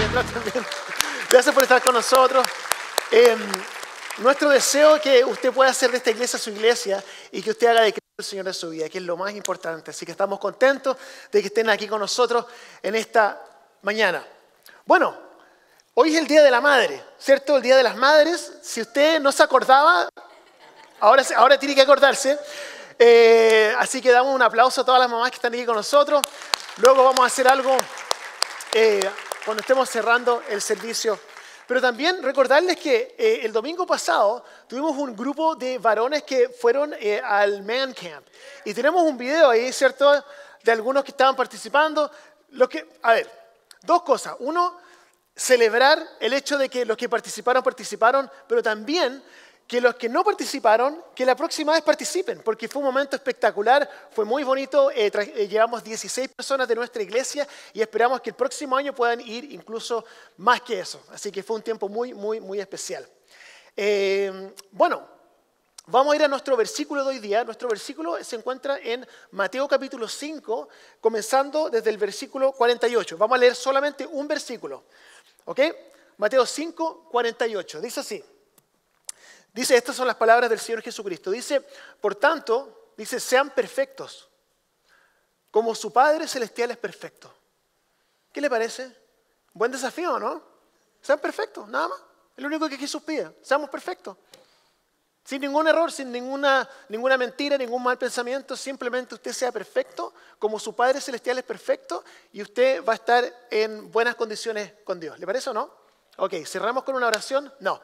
atrás también. Gracias por estar con nosotros. Nuestro deseo es que usted pueda hacer de esta iglesia su iglesia y que usted haga de Cristo el Señor de su vida, que es lo más importante. Así que estamos contentos de que estén aquí con nosotros en esta mañana. Bueno, hoy es el Día de la Madre, ¿cierto? El Día de las Madres. Si usted no se acordaba, ahora tiene que acordarse. Así que damos un aplauso a todas las mamás que están aquí con nosotros. Luego vamos a hacer algo cuando estemos cerrando el servicio. Pero también recordarles que el domingo pasado tuvimos un grupo de varones que fueron al Man Camp. Y tenemos un video ahí, ¿cierto? De algunos que estaban participando. A ver, dos cosas. Uno, celebrar el hecho de que los que participaron, pero también que los que no participaron, que la próxima vez participen, porque fue un momento espectacular, fue muy bonito, llevamos 16 personas de nuestra iglesia y esperamos que el próximo año puedan ir incluso más que eso. Así que fue un tiempo muy, muy, muy especial. Bueno, vamos a ir a nuestro versículo de hoy día. Nuestro versículo se encuentra en Mateo capítulo 5, comenzando desde el versículo 48. Vamos a leer solamente un versículo. ¿Ok? Mateo 5, 48. Dice así. Dice, estas son las palabras del Señor Jesucristo. Dice, por tanto, dice, sean perfectos, como su Padre Celestial es perfecto. ¿Qué le parece? Buen desafío, ¿no? Sean perfectos, nada más. Es lo único que Jesús pide. Seamos perfectos. Sin ningún error, sin ninguna mentira, ningún mal pensamiento. Simplemente usted sea perfecto, como su Padre Celestial es perfecto, y usted va a estar en buenas condiciones con Dios. ¿Le parece o no? Ok, ¿cerramos con una oración? No.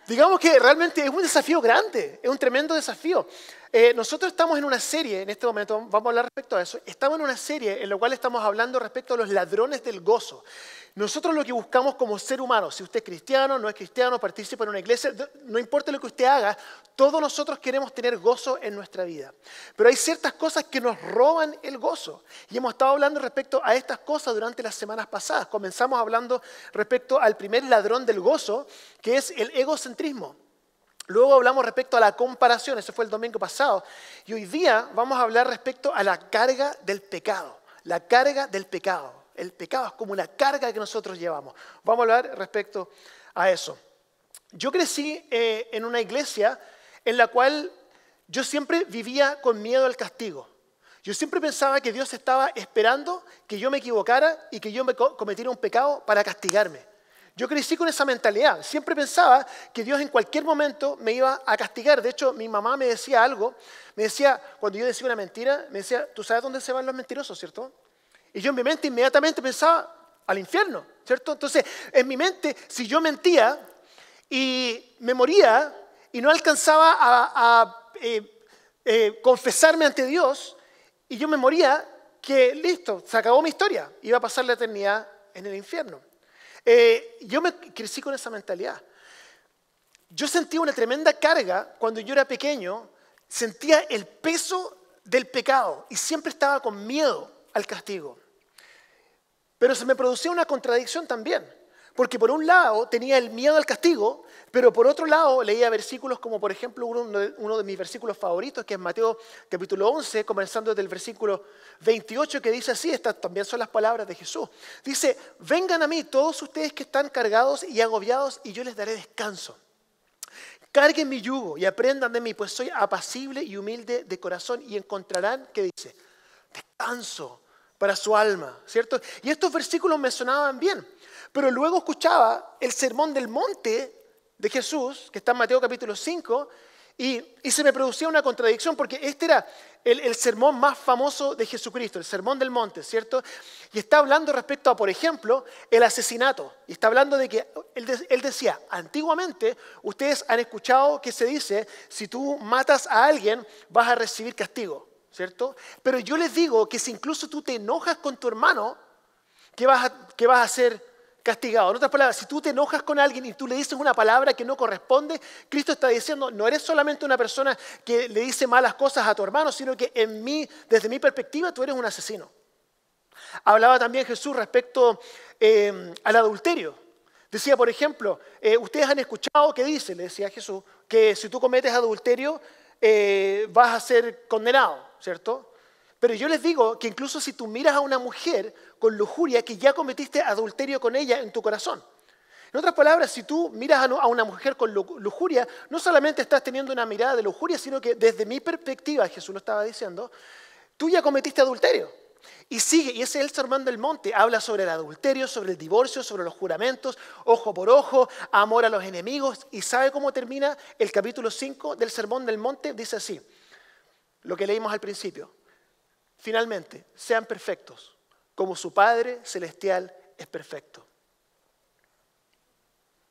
Digamos que realmente es un desafío grande, es un tremendo desafío. Nosotros estamos en una serie, en este momento vamos a hablar respecto a eso, estamos en una serie en la cual estamos hablando respecto a los ladrones del gozo. Nosotros lo que buscamos como ser humano, si usted es cristiano, no es cristiano, participa en una iglesia, no importa lo que usted haga, todos nosotros queremos tener gozo en nuestra vida. Pero hay ciertas cosas que nos roban el gozo. Y hemos estado hablando respecto a estas cosas durante las semanas pasadas. Comenzamos hablando respecto al primer ladrón del gozo, que es el egocentrismo. Luego hablamos respecto a la comparación, ese fue el domingo pasado. Y hoy día vamos a hablar respecto a la carga del pecado. La carga del pecado. El pecado es como una carga que nosotros llevamos. Vamos a hablar respecto a eso. Yo crecí en una iglesia en la cual yo siempre vivía con miedo al castigo. Yo siempre pensaba que Dios estaba esperando que yo me equivocara y que yo cometiera un pecado para castigarme. Yo crecí con esa mentalidad. Siempre pensaba que Dios en cualquier momento me iba a castigar. De hecho, mi mamá me decía algo. Me decía, cuando yo decía una mentira, me decía, ¿tú sabes dónde se van los mentirosos, cierto? Y yo en mi mente inmediatamente pensaba al infierno, ¿cierto? Entonces, en mi mente, si yo mentía y me moría y no alcanzaba a confesarme ante Dios y yo me moría, que listo, se acabó mi historia. Iba a pasar la eternidad en el infierno. Yo me crecí con esa mentalidad. Yo sentía una tremenda carga cuando yo era pequeño, sentía el peso del pecado y siempre estaba con miedo al castigo. Pero se me producía una contradicción también, porque por un lado tenía el miedo al castigo, pero por otro lado leía versículos como por ejemplo uno de mis versículos favoritos, que es Mateo capítulo 11, comenzando desde el versículo 28, que dice así, estas también son las palabras de Jesús. Dice, vengan a mí todos ustedes que están cargados y agobiados y yo les daré descanso. Carguen mi yugo y aprendan de mí, pues soy apacible y humilde de corazón y encontrarán, ¿qué dice? Descanso para su alma, ¿cierto? Y estos versículos me sonaban bien, pero luego escuchaba el sermón del monte de Jesús, que está en Mateo capítulo 5, y se me producía una contradicción, porque este era el sermón más famoso de Jesucristo, el sermón del monte, ¿cierto? Y está hablando respecto a, por ejemplo, el asesinato. Y está hablando de que, él decía, antiguamente ustedes han escuchado que se dice, si tú matas a alguien, vas a recibir castigo, ¿cierto? Pero yo les digo que si incluso tú te enojas con tu hermano, que vas a ser castigado. En otras palabras, si tú te enojas con alguien y tú le dices una palabra que no corresponde, Cristo está diciendo, no eres solamente una persona que le dice malas cosas a tu hermano, sino que desde mi perspectiva, tú eres un asesino. Hablaba también Jesús respecto al adulterio. Decía, por ejemplo, ustedes han escuchado que dice, le decía Jesús, que si tú cometes adulterio vas a ser condenado, ¿cierto? Pero yo les digo que incluso si tú miras a una mujer con lujuria, que ya cometiste adulterio con ella en tu corazón. En otras palabras, si tú miras a una mujer con lujuria, no solamente estás teniendo una mirada de lujuria, sino que desde mi perspectiva, Jesús lo estaba diciendo, tú ya cometiste adulterio. Y sigue, y ese es el Sermón del Monte, habla sobre el adulterio, sobre el divorcio, sobre los juramentos, ojo por ojo, amor a los enemigos. ¿Y sabe cómo termina el capítulo 5 del Sermón del Monte? Dice así, lo que leímos al principio. Finalmente, sean perfectos, como su Padre Celestial es perfecto.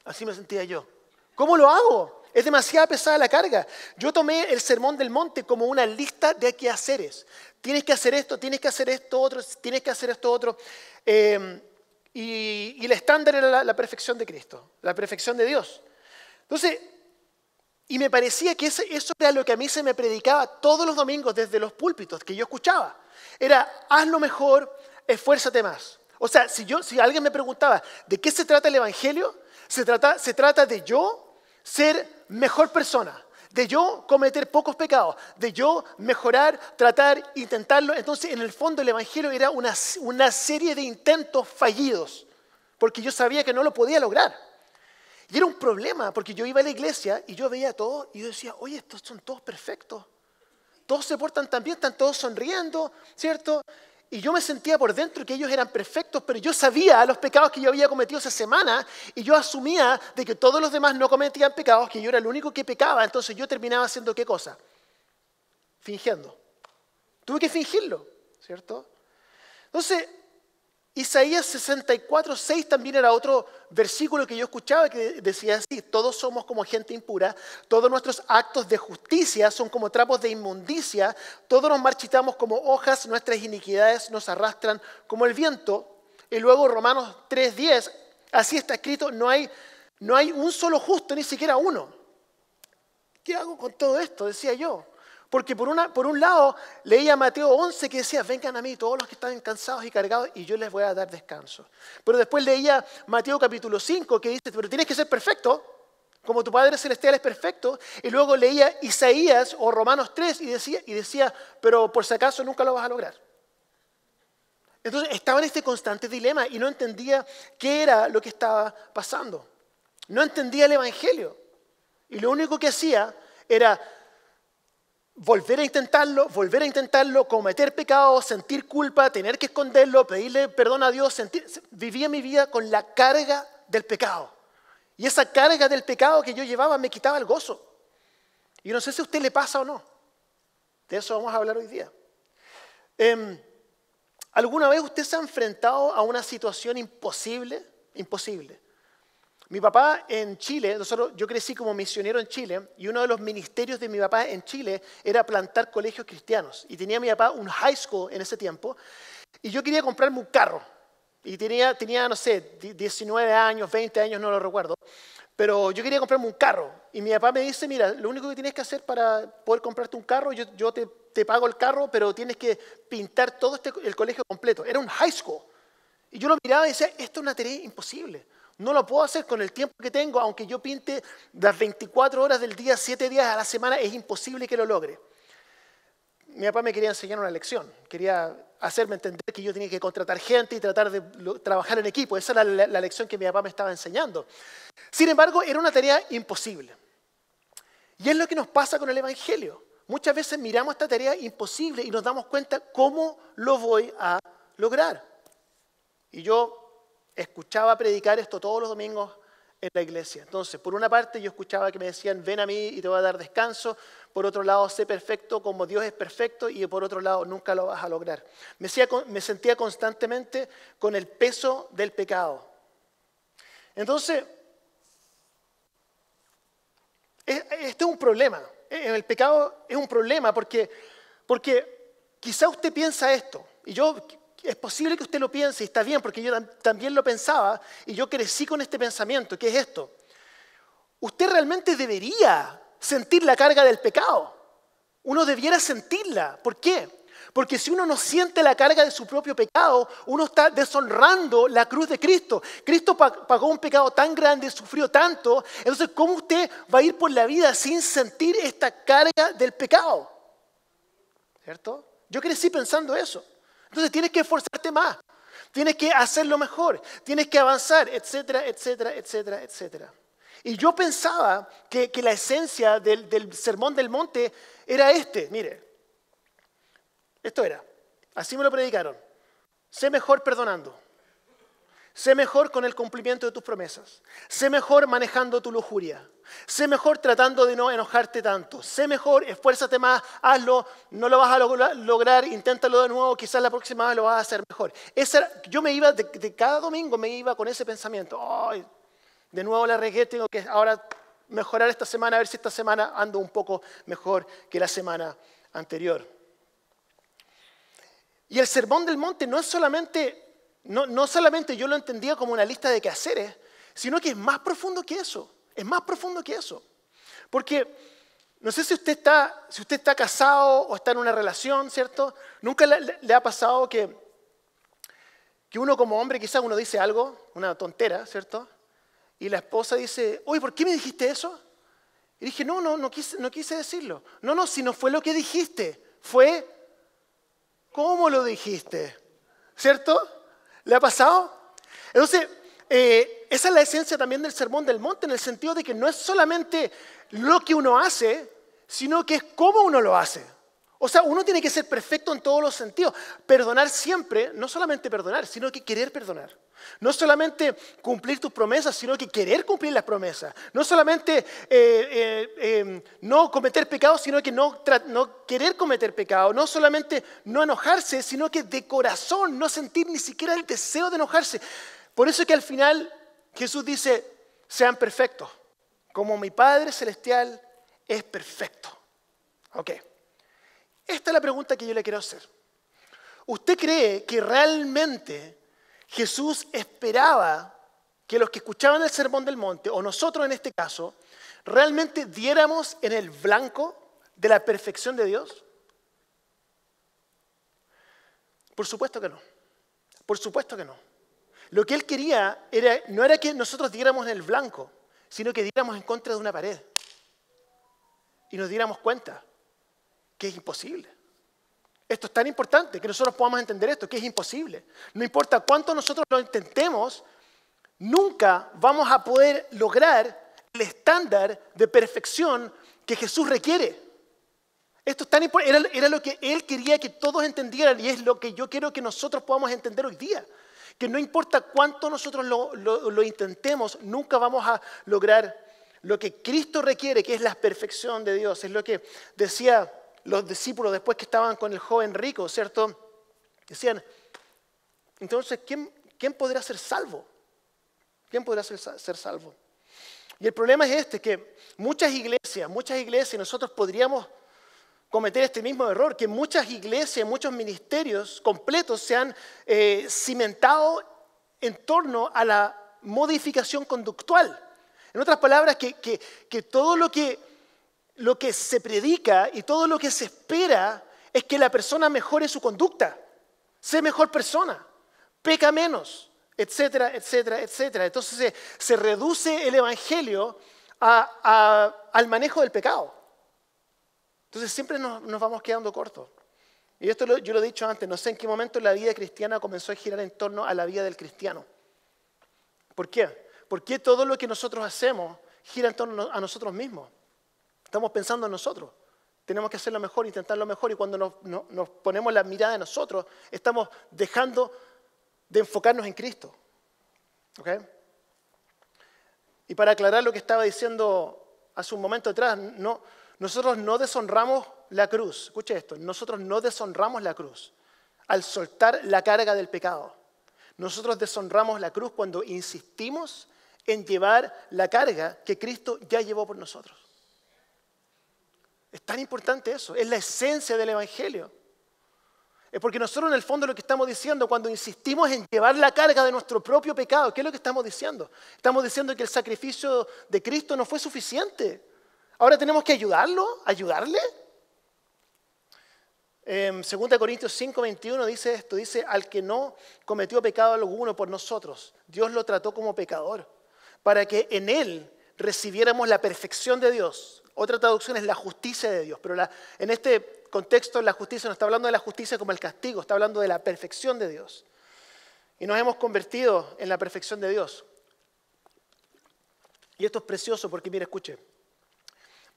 Así me sentía yo. ¿Cómo lo hago? Es demasiado pesada la carga. Yo tomé el Sermón del Monte como una lista de quehaceres. Tienes que hacer esto, tienes que hacer esto otro, tienes que hacer esto otro. Y el estándar era la perfección de Cristo, la perfección de Dios. Entonces, y me parecía que eso era lo que a mí se me predicaba todos los domingos desde los púlpitos que yo escuchaba. Era, hazlo mejor, esfuérzate más. O sea, si alguien me preguntaba, ¿de qué se trata el Evangelio? Se trata de yo ser mejor persona, de yo cometer pocos pecados, de yo mejorar, tratar, intentarlo. Entonces, en el fondo, el Evangelio era una serie de intentos fallidos, porque yo sabía que no lo podía lograr. Y era un problema, porque yo iba a la iglesia y yo veía todo y yo decía, oye, estos son todos perfectos. Todos se portan tan bien, están todos sonriendo, ¿cierto? Y yo me sentía por dentro que ellos eran perfectos, pero yo sabía los pecados que yo había cometido esa semana y yo asumía de que todos los demás no cometían pecados, que yo era el único que pecaba. Entonces yo terminaba haciendo ¿qué cosa? Fingiendo. Tuve que fingirlo, ¿cierto? Entonces, Isaías 64:6 también era otro versículo que yo escuchaba que decía así, todos somos como gente impura, todos nuestros actos de justicia son como trapos de inmundicia, todos nos marchitamos como hojas, nuestras iniquidades nos arrastran como el viento. Y luego Romanos 3:10, así está escrito, no hay un solo justo, ni siquiera uno. ¿Qué hago con todo esto? Decía yo. Porque por un lado leía Mateo 11 que decía, vengan a mí todos los que están cansados y cargados y yo les voy a dar descanso. Pero después leía Mateo capítulo 5 que dice, pero tienes que ser perfecto, como tu Padre Celestial es perfecto. Y luego leía Isaías o Romanos 3 y decía, pero por si acaso nunca lo vas a lograr. Entonces estaba en este constante dilema y no entendía qué era lo que estaba pasando. No entendía el Evangelio. Y lo único que hacía era volver a intentarlo, cometer pecados, sentir culpa, tener que esconderlo, pedirle perdón a Dios. Vivía mi vida con la carga del pecado. Y esa carga del pecado que yo llevaba me quitaba el gozo. Y no sé si a usted le pasa o no. De eso vamos a hablar hoy día. ¿Alguna vez usted se ha enfrentado a una situación imposible? Imposible. Mi papá en Chile, yo crecí como misionero en Chile y uno de los ministerios de mi papá en Chile era plantar colegios cristianos. Y tenía mi papá un high school en ese tiempo y yo quería comprarme un carro. Y tenía no sé, 19 años, 20 años, no lo recuerdo. Pero yo quería comprarme un carro. Y mi papá me dice, mira, lo único que tienes que hacer para poder comprarte un carro, yo te pago el carro, pero tienes que pintar todo el colegio completo. Era un high school. Y yo lo miraba y decía, esto es una tarea imposible. No lo puedo hacer con el tiempo que tengo, aunque yo pinte las 24 horas del día, 7 días a la semana, es imposible que lo logre. Mi papá me quería enseñar una lección, quería hacerme entender que yo tenía que contratar gente y tratar de trabajar en equipo. Esa era la lección que mi papá me estaba enseñando. Sin embargo, era una tarea imposible. Y es lo que nos pasa con el Evangelio. Muchas veces miramos esta tarea imposible y nos damos cuenta cómo lo voy a lograr. Y yo escuchaba predicar esto todos los domingos en la iglesia. Entonces, por una parte yo escuchaba que me decían, ven a mí y te voy a dar descanso. Por otro lado, sé perfecto como Dios es perfecto. Y por otro lado, nunca lo vas a lograr. Me sentía constantemente con el peso del pecado. Entonces, este es un problema. El pecado es un problema porque quizá usted piensa esto. Y es posible que usted lo piense y está bien porque yo también lo pensaba y yo crecí con este pensamiento, que es esto. Usted realmente debería sentir la carga del pecado. Uno debiera sentirla. ¿Por qué? Porque si uno no siente la carga de su propio pecado, uno está deshonrando la cruz de Cristo. Cristo pagó un pecado tan grande, sufrió tanto. Entonces, ¿cómo usted va a ir por la vida sin sentir esta carga del pecado? ¿Cierto? Yo crecí pensando eso. Entonces tienes que esforzarte más, tienes que hacerlo mejor, tienes que avanzar, etcétera, etcétera, etcétera, etcétera. Y yo pensaba que la esencia del Sermón del Monte era mire, esto era, así me lo predicaron, sé mejor perdonando. Sé mejor con el cumplimiento de tus promesas. Sé mejor manejando tu lujuria. Sé mejor tratando de no enojarte tanto. Sé mejor, esfuérzate más, hazlo. No lo vas a lograr, inténtalo de nuevo. Quizás la próxima vez lo vas a hacer mejor. Yo me iba, de cada domingo me iba con ese pensamiento. Ay, de nuevo la regué, tengo que ahora mejorar esta semana, a ver si esta semana ando un poco mejor que la semana anterior. Y el Sermón del Monte no es solamente... No solamente yo lo entendía como una lista de quehaceres, sino que es más profundo que eso. Es más profundo que eso. Porque no sé si usted está casado o está en una relación, ¿cierto? Nunca le ha pasado que uno como hombre quizás uno dice algo, una tontera, ¿cierto? Y la esposa dice, oye, ¿por qué me dijiste eso? Y dije, no quise decirlo. No, si no fue lo que dijiste, fue cómo lo dijiste, ¿cierto? ¿Le ha pasado? Entonces, esa es la esencia también del Sermón del Monte, en el sentido de que no es solamente lo que uno hace, sino que es cómo uno lo hace. O sea, uno tiene que ser perfecto en todos los sentidos. Perdonar siempre, no solamente perdonar, sino que querer perdonar. No solamente cumplir tus promesas, sino que querer cumplir las promesas. No solamente no cometer pecados, sino que no querer cometer pecado. No solamente no enojarse, sino que de corazón no sentir ni siquiera el deseo de enojarse. Por eso es que al final Jesús dice, sean perfectos, como mi Padre Celestial es perfecto. Ok. Esta es la pregunta que yo le quiero hacer. ¿Usted cree que realmente Jesús esperaba que los que escuchaban el Sermón del Monte, o nosotros en este caso, realmente diéramos en el blanco de la perfección de Dios? Por supuesto que no. Por supuesto que no. Lo que Él quería no era que nosotros diéramos en el blanco, sino que diéramos en contra de una pared. Y nos diéramos cuenta que es imposible. Esto es tan importante que nosotros podamos entender esto, que es imposible. No importa cuánto nosotros lo intentemos, nunca vamos a poder lograr el estándar de perfección que Jesús requiere. Esto es tan importante, era lo que Él quería que todos entendieran y es lo que yo quiero que nosotros podamos entender hoy día. Que no importa cuánto nosotros lo intentemos, nunca vamos a lograr lo que Cristo requiere, que es la perfección de Dios. Es lo que decía los discípulos después que estaban con el joven rico, ¿cierto? Decían, entonces, ¿quién podrá ser salvo? ¿Quién podrá ser salvo? Y el problema es que muchas iglesias, nosotros podríamos cometer este mismo error, que muchas iglesias, muchos ministerios completos se han cimentado en torno a la modificación conductual. En otras palabras, que todo lo que se predica y todo lo que se espera es que la persona mejore su conducta, sea mejor persona, peca menos, etcétera, etcétera, etcétera. Entonces se reduce el evangelio al manejo del pecado. Entonces siempre nos vamos quedando cortos. Y esto yo lo he dicho antes, no sé en qué momento la vida cristiana comenzó a girar en torno a la vida del cristiano. ¿Por qué? Porque todo lo que nosotros hacemos gira en torno a nosotros mismos. Estamos pensando en nosotros. Tenemos que hacerlo mejor, intentarlo mejor. Y cuando nos ponemos la mirada en nosotros, estamos dejando de enfocarnos en Cristo. ¿Ok? Y para aclarar lo que estaba diciendo hace un momento atrás, nosotros no deshonramos la cruz. Escuche esto, nosotros no deshonramos la cruz al soltar la carga del pecado. Nosotros deshonramos la cruz cuando insistimos en llevar la carga que Cristo ya llevó por nosotros. Es tan importante eso, es la esencia del evangelio. Es porque nosotros en el fondo lo que estamos diciendo cuando insistimos en llevar la carga de nuestro propio pecado, ¿qué es lo que estamos diciendo? Estamos diciendo que el sacrificio de Cristo no fue suficiente. Ahora tenemos que ayudarle. En 2 Corintios 5, 21 dice esto, dice, al que no cometió pecado alguno por nosotros, Dios lo trató como pecador, para que en él recibiéramos la perfección de Dios. Otra traducción es la justicia de Dios, pero en este contexto de la justicia no está hablando de la justicia como el castigo, está hablando de la perfección de Dios. Y nos hemos convertido en la perfección de Dios. Y esto es precioso porque, mire, escuche.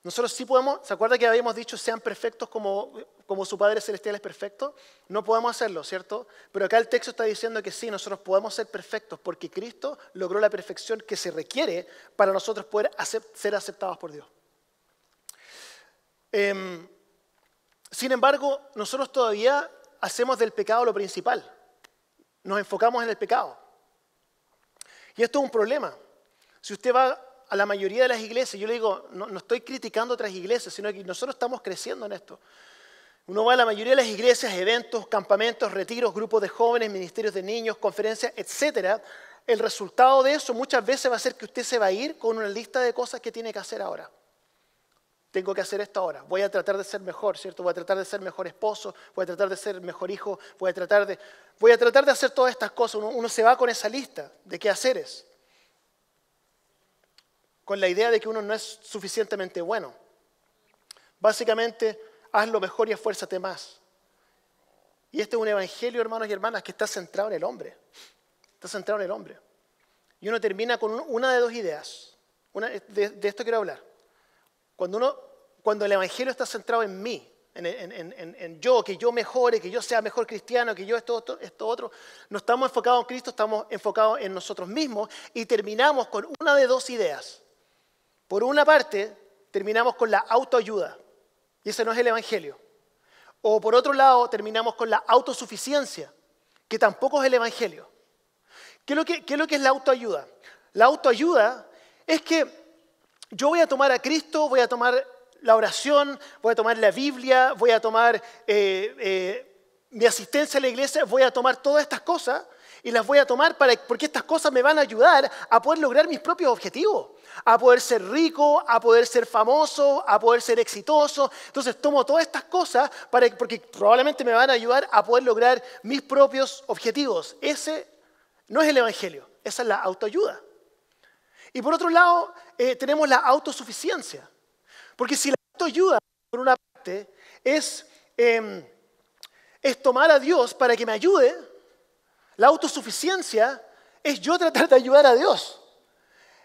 Nosotros sí podemos, ¿se acuerda que habíamos dicho sean perfectos como su Padre Celestial es perfecto? No podemos hacerlo, ¿cierto? Pero acá el texto está diciendo que sí, nosotros podemos ser perfectos porque Cristo logró la perfección que se requiere para nosotros poder ser aceptados por Dios. Sin embargo, nosotros todavía hacemos del pecado lo principal. Nos enfocamos en el pecado. Y esto es un problema. Si usted va a la mayoría de las iglesias, yo le digo, no estoy criticando otras iglesias, sino que nosotros estamos creciendo en esto. Uno va a la mayoría de las iglesias, eventos, campamentos, retiros, grupos de jóvenes, ministerios de niños, conferencias, etc. El resultado de eso muchas veces va a ser que usted se va a ir con una lista de cosas que tiene que hacer ahora. Tengo que hacer esto ahora. Voy a tratar de ser mejor, ¿cierto? Voy a tratar de ser mejor esposo, voy a tratar de ser mejor hijo, voy a tratar de hacer todas estas cosas. Uno se va con esa lista de qué haceres, con la idea de que uno no es suficientemente bueno. Básicamente, haz lo mejor y esfuérzate más. Y este es un evangelio, hermanos y hermanas, que está centrado en el hombre. Está centrado en el hombre. Y uno termina con una de dos ideas. De esto quiero hablar. Cuando el evangelio está centrado en mí, en yo, que yo mejore, que yo sea mejor cristiano, que yo esto otro, no estamos enfocados en Cristo, estamos enfocados en nosotros mismos y terminamos con una de dos ideas. Por una parte, terminamos con la autoayuda, y ese no es el evangelio. O por otro lado, terminamos con la autosuficiencia, que tampoco es el evangelio. ¿Qué es lo que es la autoayuda? La autoayuda es que yo voy a tomar a Cristo, voy a tomar la oración, voy a tomar la Biblia, voy a tomar mi asistencia a la iglesia, voy a tomar todas estas cosas y las voy a tomar porque estas cosas me van a ayudar a poder lograr mis propios objetivos, a poder ser rico, a poder ser famoso, a poder ser exitoso. Entonces tomo todas estas cosas porque probablemente me van a ayudar a poder lograr mis propios objetivos. Ese no es el evangelio, esa es la autoayuda. Y por otro lado, tenemos la autosuficiencia. Porque si la autoayuda, por una parte, es tomar a Dios para que me ayude, la autosuficiencia es yo tratar de ayudar a Dios.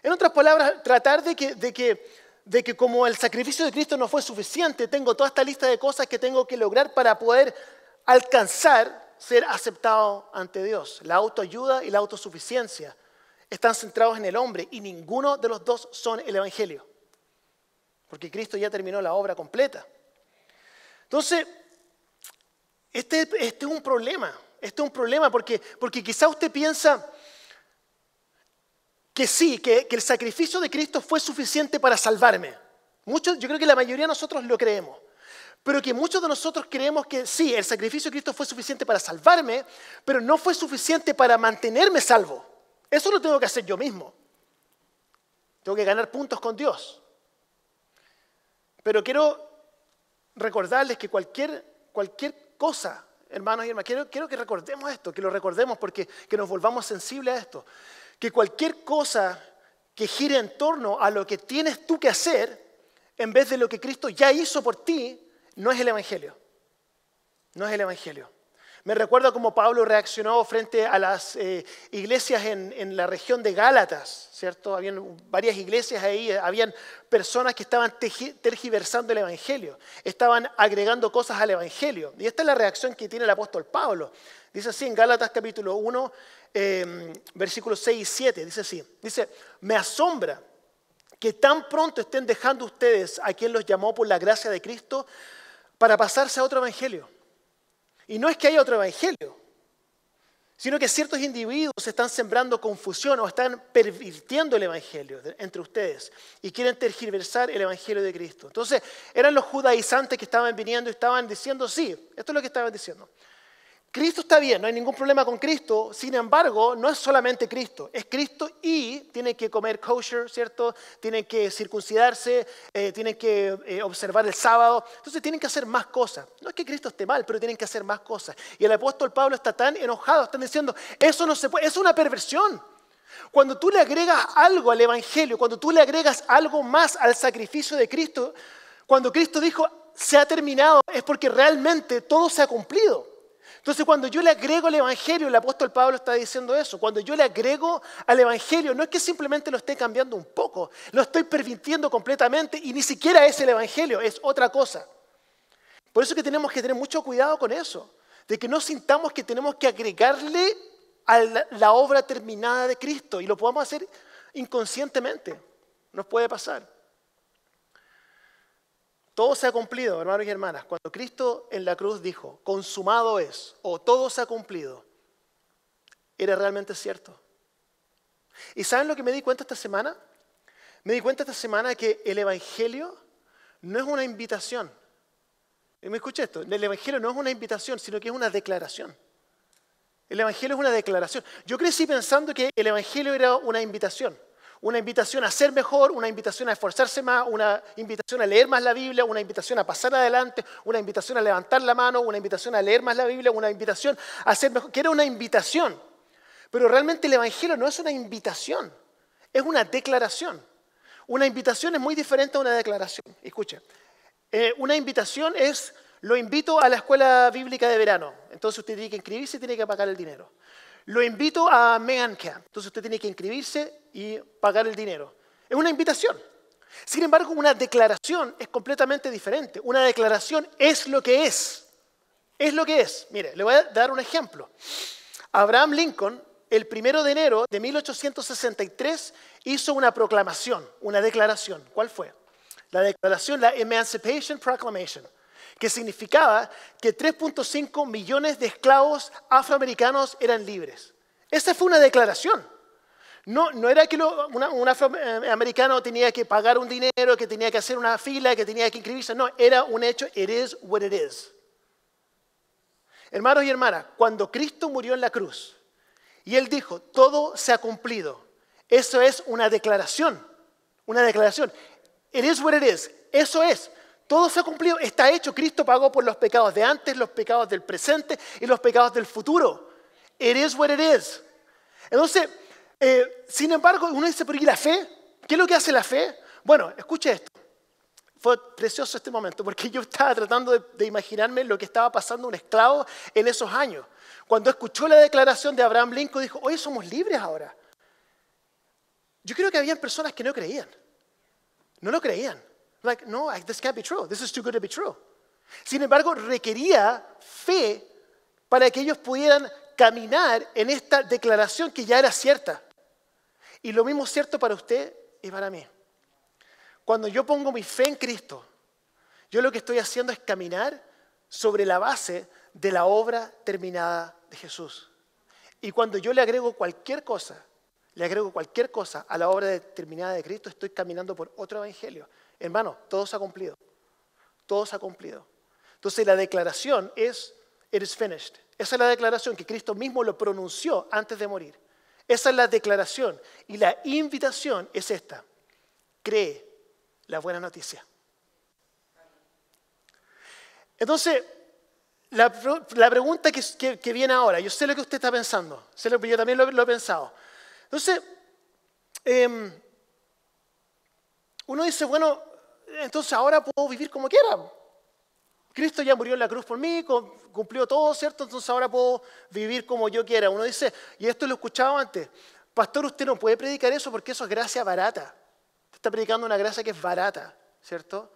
En otras palabras, tratar de que como el sacrificio de Cristo no fue suficiente, tengo toda esta lista de cosas que tengo que lograr para poder alcanzar ser aceptado ante Dios. La autoayuda y la autosuficiencia están centrados en el hombre y ninguno de los dos son el evangelio. Porque Cristo ya terminó la obra completa. Entonces, este es un problema. Este es un problema porque quizá usted piensa que sí, que el sacrificio de Cristo fue suficiente para salvarme. Yo creo que la mayoría de nosotros lo creemos. Pero que muchos de nosotros creemos que sí, el sacrificio de Cristo fue suficiente para salvarme, pero no fue suficiente para mantenerme salvo. Eso lo tengo que hacer yo mismo. Tengo que ganar puntos con Dios. Pero quiero recordarles que cualquier cosa, hermanos y hermanas, quiero que recordemos esto, que lo recordemos porque que nos volvamos sensibles a esto. Que cualquier cosa que gire en torno a lo que tienes tú que hacer, en vez de lo que Cristo ya hizo por ti, no es el evangelio. No es el evangelio. Me recuerda cómo Pablo reaccionó frente a las iglesias en la región de Gálatas, ¿cierto? Habían varias iglesias ahí, habían personas que estaban tergiversando el evangelio, estaban agregando cosas al evangelio. Y esta es la reacción que tiene el apóstol Pablo. Dice así en Gálatas capítulo 1, versículos 6 y 7, dice así. Dice, me asombra que tan pronto estén dejando ustedes a quien los llamó por la gracia de Cristo para pasarse a otro evangelio. Y no es que haya otro evangelio, sino que ciertos individuos están sembrando confusión o están pervirtiendo el evangelio entre ustedes y quieren tergiversar el evangelio de Cristo. Entonces, eran los judaizantes que estaban viniendo y estaban diciendo, sí, esto es lo que estaban diciendo. Cristo está bien, no hay ningún problema con Cristo, sin embargo, no es solamente Cristo, es Cristo y tienen que comer kosher, ¿cierto? Tienen que circuncidarse, tienen que observar el sábado, entonces tienen que hacer más cosas. No es que Cristo esté mal, pero tienen que hacer más cosas. Y el apóstol Pablo está tan enojado, están diciendo, eso no se puede, es una perversión. Cuando tú le agregas algo al evangelio, cuando tú le agregas algo más al sacrificio de Cristo, cuando Cristo dijo, se ha terminado es porque realmente todo se ha cumplido. Entonces, cuando yo le agrego el Evangelio, el apóstol Pablo está diciendo eso, cuando yo le agrego al Evangelio, no es que simplemente lo esté cambiando un poco, lo estoy pervirtiendo completamente y ni siquiera es el Evangelio, es otra cosa. Por eso es que tenemos que tener mucho cuidado con eso, de que no sintamos que tenemos que agregarle a la obra terminada de Cristo y lo podamos hacer inconscientemente, nos puede pasar. Todo se ha cumplido, hermanos y hermanas. Cuando Cristo en la cruz dijo, consumado es, o todo se ha cumplido, era realmente cierto. ¿Y saben lo que me di cuenta esta semana? Me di cuenta esta semana que el Evangelio no es una invitación. Y me escuché esto, el Evangelio no es una invitación, sino que es una declaración. El Evangelio es una declaración. Yo crecí pensando que el Evangelio era una invitación a ser mejor, una invitación a esforzarse más, una invitación a leer más la Biblia, una invitación a pasar adelante, una invitación a levantar la mano, una invitación a leer más la Biblia, una invitación a ser mejor, que era una invitación. Pero realmente el Evangelio no es una invitación, es una declaración. Una invitación es muy diferente a una declaración. Escuche, una invitación es, lo invito a la escuela bíblica de verano, entonces usted tiene que inscribirse y tiene que pagar el dinero. Lo invito a Man Camp, entonces usted tiene que inscribirse y pagar el dinero. Es una invitación. Sin embargo, una declaración es completamente diferente. Una declaración es lo que es. Es lo que es. Mire, le voy a dar un ejemplo. Abraham Lincoln, el 1 de enero de 1863, hizo una proclamación, una declaración. ¿Cuál fue? La declaración, la Emancipation Proclamation, que significaba que 3.5 millones de esclavos afroamericanos eran libres. Esa fue una declaración. No era que un afroamericano tenía que pagar un dinero, que tenía que hacer una fila, que tenía que inscribirse. No, era un hecho, it is what it is. Hermanos y hermanas, cuando Cristo murió en la cruz y Él dijo, todo se ha cumplido, eso es una declaración. Una declaración. It is what it is. Eso es. Todo se ha cumplido, está hecho. Cristo pagó por los pecados de antes, los pecados del presente y los pecados del futuro. It is what it is. Entonces, sin embargo, uno dice, ¿pero y la fe? ¿Qué es lo que hace la fe? Bueno, escuche esto. Fue precioso este momento porque yo estaba tratando de imaginarme lo que estaba pasando un esclavo en esos años. Cuando escuchó la declaración de Abraham Lincoln, dijo, hoy somos libres ahora. Yo creo que había personas que no creían. No lo creían. Like, no, this can't be true. This is too good to be true. Sin embargo, requería fe para que ellos pudieran caminar en esta declaración que ya era cierta. Y lo mismo es cierto para usted y para mí. Cuando yo pongo mi fe en Cristo, yo lo que estoy haciendo es caminar sobre la base de la obra terminada de Jesús. Y cuando yo le agrego cualquier cosa a la obra terminada de Cristo, estoy caminando por otro evangelio. Hermano, todo se ha cumplido. Todo se ha cumplido. Entonces la declaración es, it is finished. Esa es la declaración que Cristo mismo lo pronunció antes de morir. Esa es la declaración. Y la invitación es esta. Cree la buena noticia. Entonces, la pregunta que viene ahora, yo sé lo que usted está pensando, yo también lo he pensado. Entonces, uno dice, bueno, entonces ahora puedo vivir como quiera. Cristo ya murió en la cruz por mí, cumplió todo, ¿cierto? Entonces ahora puedo vivir como yo quiera. Uno dice, y esto lo escuchaba antes, pastor, usted no puede predicar eso porque eso es gracia barata. Usted está predicando una gracia que es barata, ¿cierto?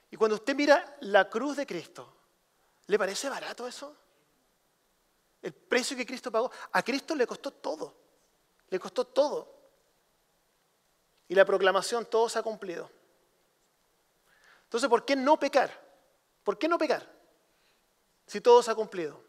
Y cuando usted mira la cruz de Cristo, ¿le parece barato eso? El precio que Cristo pagó, a Cristo le costó todo. Le costó todo. Y la proclamación, todo se ha cumplido. Entonces, ¿por qué no pecar? ¿Por qué no pecar? Si todo se ha cumplido.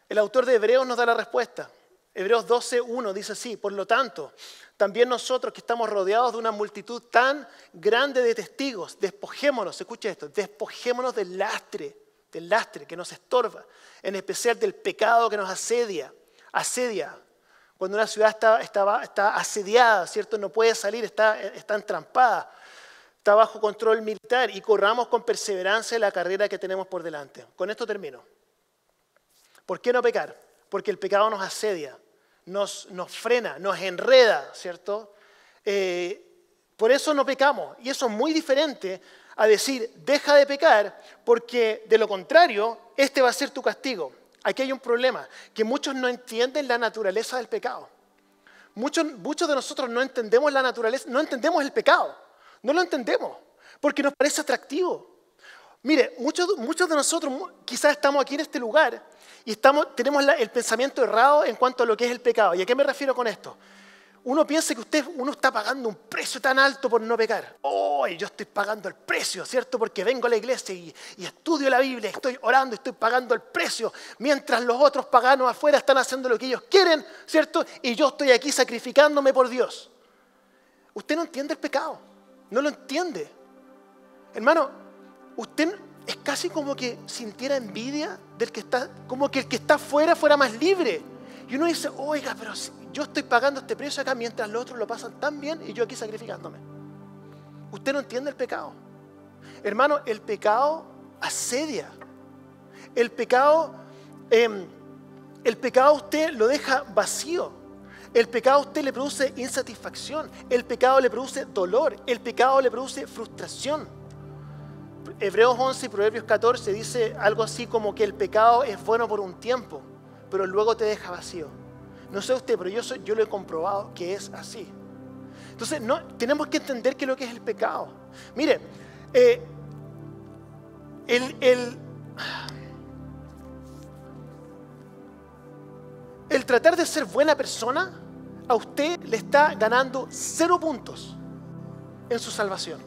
El autor de Hebreos nos da la respuesta. Hebreos 12:1 dice así, por lo tanto, también nosotros que estamos rodeados de una multitud tan grande de testigos, despojémonos, escuche esto, despojémonos del lastre que nos estorba, en especial del pecado que nos asedia. Cuando una ciudad está asediada, ¿cierto? No puede salir, está entrampada, está bajo control militar y corramos con perseverancia la carrera que tenemos por delante. Con esto termino. ¿Por qué no pecar? Porque el pecado nos asedia, nos frena, nos enreda, ¿cierto? Por eso no pecamos. Y eso es muy diferente a decir, deja de pecar, porque de lo contrario, este va a ser tu castigo. Aquí hay un problema, que muchos no entienden la naturaleza del pecado. Muchos de nosotros no entendemos la naturaleza, no entendemos el pecado, no lo entendemos, porque nos parece atractivo. Mire, muchos de nosotros quizás estamos aquí en este lugar y tenemos el pensamiento errado en cuanto a lo que es el pecado. ¿Y a qué me refiero con esto? Uno piensa que uno está pagando un precio tan alto por no pecar. ¡Oh! Yo estoy pagando el precio, ¿cierto? Porque vengo a la iglesia y estudio la Biblia, estoy orando, estoy pagando el precio, mientras los otros paganos afuera están haciendo lo que ellos quieren, ¿cierto? Y yo estoy aquí sacrificándome por Dios. Usted no entiende el pecado, no lo entiende. Hermano, usted es casi como que sintiera envidia del que está, como que el que está afuera fuera más libre. Y uno dice, oiga, pero yo estoy pagando este precio acá mientras los otros lo pasan tan bien y yo aquí sacrificándome. Usted no entiende el pecado. Hermano, el pecado asedia. El pecado a usted lo deja vacío. El pecado a usted le produce insatisfacción. El pecado le produce dolor. El pecado le produce frustración. Hebreos 11 y Proverbios 14 dice algo así como que el pecado es bueno por un tiempo, pero luego te deja vacío. No sé usted, pero yo lo he comprobado que es así. Entonces, tenemos que entender qué es lo que es el pecado. Mire, el tratar de ser buena persona, a usted le está ganando 0 puntos en su salvación.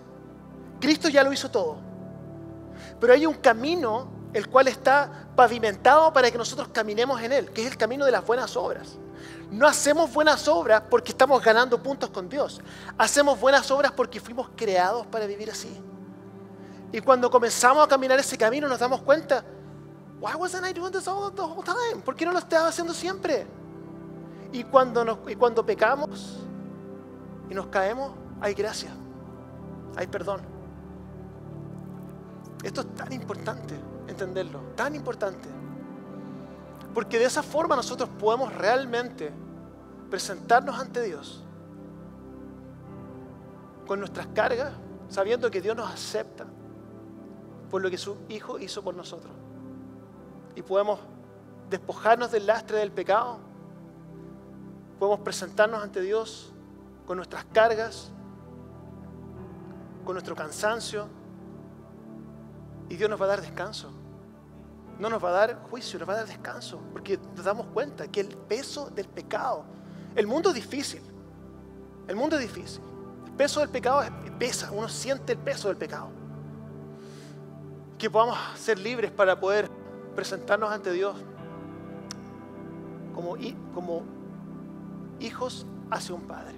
Cristo ya lo hizo todo. Pero hay un camino el cual está pavimentado para que nosotros caminemos en él, que es el camino de las buenas obras. No hacemos buenas obras porque estamos ganando puntos con Dios. Hacemos buenas obras porque fuimos creados para vivir así. Y cuando comenzamos a caminar ese camino nos damos cuenta, why wasn't I doing this the whole time? ¿Por qué no lo estaba haciendo siempre? Y cuando pecamos y nos caemos, hay gracia, hay perdón. Esto es tan importante entenderlo, tan importante. Porque de esa forma nosotros podemos realmente presentarnos ante Dios con nuestras cargas, sabiendo que Dios nos acepta por lo que su Hijo hizo por nosotros. Y podemos despojarnos del lastre del pecado, podemos presentarnos ante Dios con nuestras cargas, con nuestro cansancio, y Dios nos va a dar descanso. No nos va a dar juicio, nos va a dar descanso, porque nos damos cuenta que el peso del pecado, el mundo es difícil, el mundo es difícil, el peso del pecado pesa, uno siente el peso del pecado. Que podamos ser libres para poder presentarnos ante Dios como hijos hacia un Padre.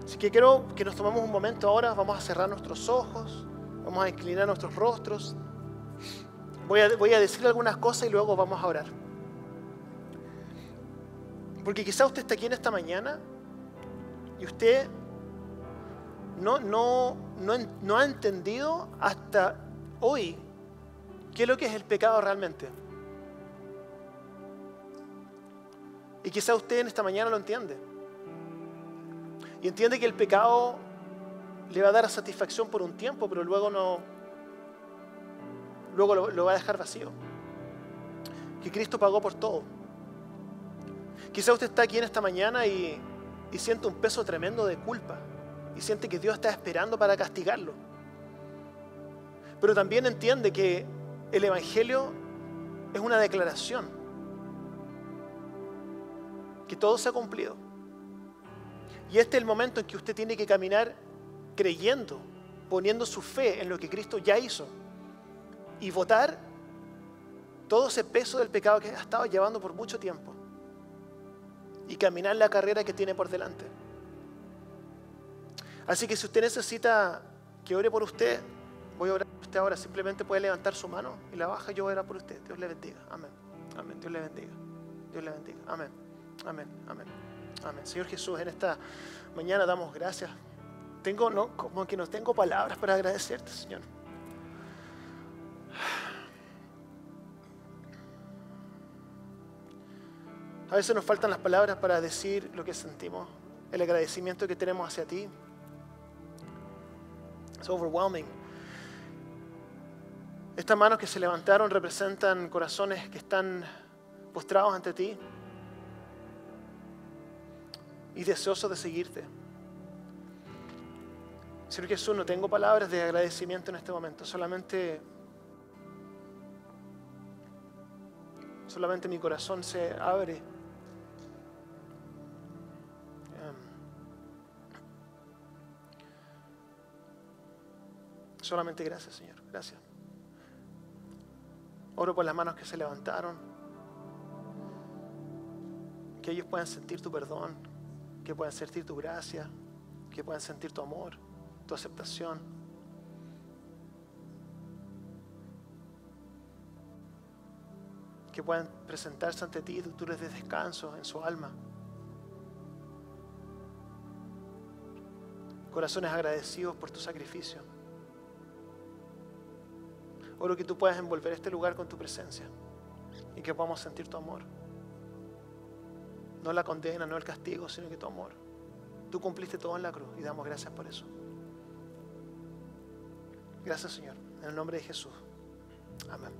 Así que quiero que nos tomemos un momento ahora, vamos a cerrar nuestros ojos, vamos a inclinar nuestros rostros. Voy a decir algunas cosas y luego vamos a orar. Porque quizá usted está aquí en esta mañana y usted no ha entendido hasta hoy qué es lo que es el pecado realmente. Y quizá usted en esta mañana lo entiende. Y entiende que el pecado le va a dar satisfacción por un tiempo, pero luego lo va a dejar vacío. Que Cristo pagó por todo. Quizá usted está aquí en esta mañana y siente un peso tremendo de culpa. Y siente que Dios está esperando para castigarlo. Pero también entiende que el Evangelio es una declaración. Que todo se ha cumplido. Y este es el momento en que usted tiene que caminar creyendo, poniendo su fe en lo que Cristo ya hizo. Y botar todo ese peso del pecado que ha estado llevando por mucho tiempo. Y caminar la carrera que tiene por delante. Así que si usted necesita que ore por usted, voy a orar por usted ahora. Simplemente puede levantar su mano y la baja. Yo voy a orar por usted. Dios le bendiga. Amén. Amén. Dios le bendiga. Dios le bendiga. Amén. Amén. Amén. Amén. Señor Jesús, en esta mañana damos gracias. Como que no tengo palabras para agradecerte, Señor. A veces nos faltan las palabras para decir lo que sentimos, el agradecimiento que tenemos hacia ti. Es overwhelming. Estas manos que se levantaron representan corazones que están postrados ante ti y deseosos de seguirte. Señor Jesús, no tengo palabras de agradecimiento en este momento, solamente mi corazón se abre. Solamente gracias, Señor, gracias. Oro por las manos que se levantaron, que ellos puedan sentir tu perdón, que puedan sentir tu gracia, que puedan sentir tu amor, tu aceptación. Que puedan presentarse ante ti, tú les des descanso en su alma. Corazones agradecidos por tu sacrificio. Oro que tú puedas envolver este lugar con tu presencia y que podamos sentir tu amor. No la condena, no el castigo, sino que tu amor. Tú cumpliste todo en la cruz y damos gracias por eso. Gracias, Señor. En el nombre de Jesús. Amén.